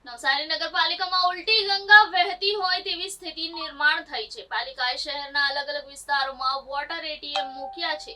નવસારી નગરપાલિકામાં ઉલટી ગંગા વહેતી હોય તેવી સ્થિતિ નિર્માણ થઈ છે। પાલિકાએ શહેરના અલગ અલગ વિસ્તારોમાં વોટર એટીએમ મૂક્યા છે,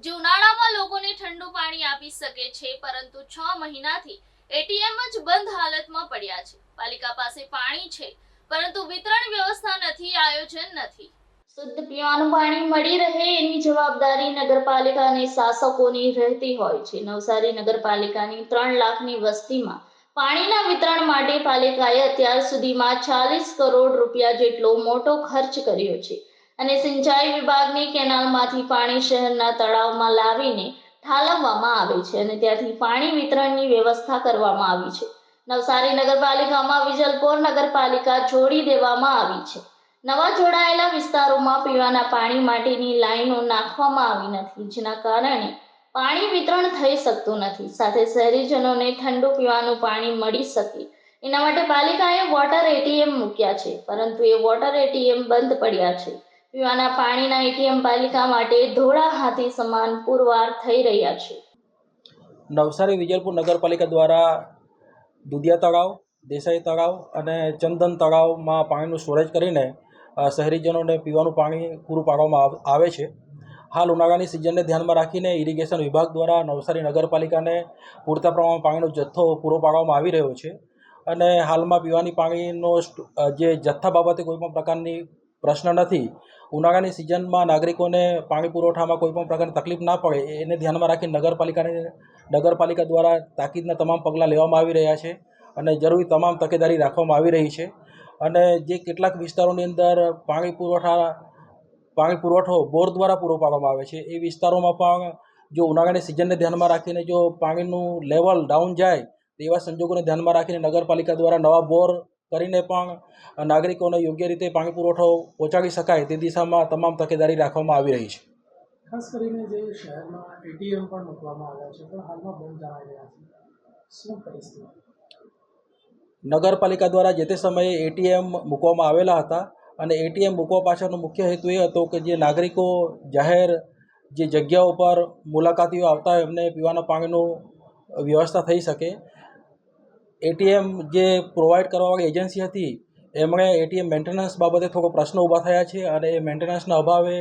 જે ઉનાળામાં લોકોને ઠંડુ પાણી આપી શકે છે, પરંતુ 6 મહિનાથી એટીએમ જ બંધ હાલતમાં પડ્યા છે। પાલિકા પાસે પાણી છે, પરંતુ વિતરણ વ્યવસ્થા નથી, આયોજન નથી। શુદ્ધ પીવાનું પાણી મળી રહે એની જવાબદારી નગરપાલિકા અને શાસકોની રહેતી હોય છે। નવસારી નગરપાલિકાની 3 લાખની વસ્તીમાં પાણીના વિતરણ માટે પાલિકાએ અત્યાર સુધીમાં 40 કરોડ રૂપિયા જેટલો મોટો ખર્ચ કર્યો છે અને સિંચાઈ વિભાગની કેનાલમાંથી પાણી શહેરના તળાવમાં લાવીને ઠાલવવામાં આવે છે અને ત્યાંથી પાણી વિતરણની વ્યવસ્થા કરવામાં આવી છે। નવસારી નગરપાલિકામાં વિજલપોર નગરપાલિકા જોડી દેવામાં આવી છે। નવા જોડાયેલા વિસ્તારોમાં પીવાના પાણી માટેની લાઈનો નાખવામાં આવી નથી, જેના કારણે પાણી વિતરણ થઈ શકતું નથી। સાથે શહેરીજનોને ઠંડુ પીવાનું પાણી મળી શકે એના માટે પાલિકાએ વોટર એટીએમ મૂક્યા છે, પરંતુ એ વોટર એટીએમ બંધ પડ્યા છે। પીવાના પાણીના એટીએમ પાલિકા માટે ધોળા હાથી સમાન પુરવાર થઈ રહ્યા છે। નવસારી વિજલપુર નગરપાલિકા દ્વારા દુધિયા તળાવ, દેસાઈ તળાવ અને ચંદન તળાવમાં પાણીનું સ્ટોરેજ કરીને શહેરીજનોને પીવાનું પાણી પૂરું પાડવામાં આવે છે। હાલ ઉનાળાની સિઝનને ધ્યાનમાં રાખીને ઇરિગેશન વિભાગ દ્વારા નવસારી નગરપાલિકાને પૂરતા પ્રમાણમાં પાણીનો જથ્થો પૂરો પાડવામાં આવી રહ્યો છે અને હાલમાં પીવાની પાણીનો જે જથ્થા બાબતે કોઈપણ પ્રકારની પ્રશ્ન નથી। ઉનાળાની સિઝનમાં નાગરિકોને પાણી પુરવઠામાં કોઈપણ પ્રકારની તકલીફ ના પડે એને ધ્યાનમાં રાખી નગરપાલિકા દ્વારા તાકીદના તમામ પગલાં લેવામાં આવી રહ્યા છે અને જરૂરી તમામ તકેદારી રાખવામાં આવી રહી છે અને જે કેટલાક વિસ્તારોની અંદર પાણી પુરવઠો બોર દ્વારા પૂરો પાડવામાં આવે છે, એ વિસ્તારોમાં પણ જો ઉનાળાની સિઝનને ધ્યાનમાં રાખીને જો પાણીનું લેવલ ડાઉન જાય તો એવા સંજોગોને ધ્યાનમાં રાખીને નગરપાલિકા દ્વારા નવા બોર કરીને પણ નાગરિકોને યોગ્ય રીતે પાણી પુરવઠો પહોંચાડી શકાય તે દિશામાં તમામ તકેદારી રાખવામાં આવી રહી છે। ખાસ કરીને જે શહેરમાં એટીએમ પણ મૂકવામાં આવ્યા છે, પણ હાલમાં બંધ જણાઈ રહ્યા છે, શું પરિસ્થિતિ? નગરપાલિકા દ્વારા જે તે સમયે એટીએમ મૂકવામાં આવેલા હતા અને એટીએમ મૂકવા પાછળનો મુખ્ય હેતુ એ હતો કે જે નાગરિકો જાહેર જે જગ્યાઓ પર મુલાકાતીઓ આવતા હોય એમને પીવાના પાણીનું વ્યવસ્થા થઈ શકે। એટીએમ જે પ્રોવાઈડ કરવાવાળી એજન્સી હતી એમણે એટીએમ મેન્ટેનન્સ બાબતે થોડો પ્રશ્નો ઊભા થયા છે અને એ મેન્ટેનન્સના અભાવે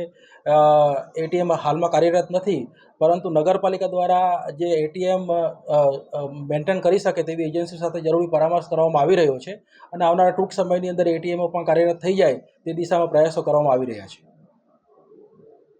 એટીએમ હાલમાં કાર્યરત નથી, પરંતુ નગરપાલિકા દ્વારા જે એટીએમ મેન્ટેન કરી શકે તેવી એજન્સી સાથે જરૂરી પરામર્શ કરવામાં આવી રહ્યો છે અને આવનારા ટૂંક સમયની અંદર એટીએમો પણ કાર્યરત થઈ જાય તે દિશામાં પ્રયાસો કરવામાં આવી રહ્યા છે।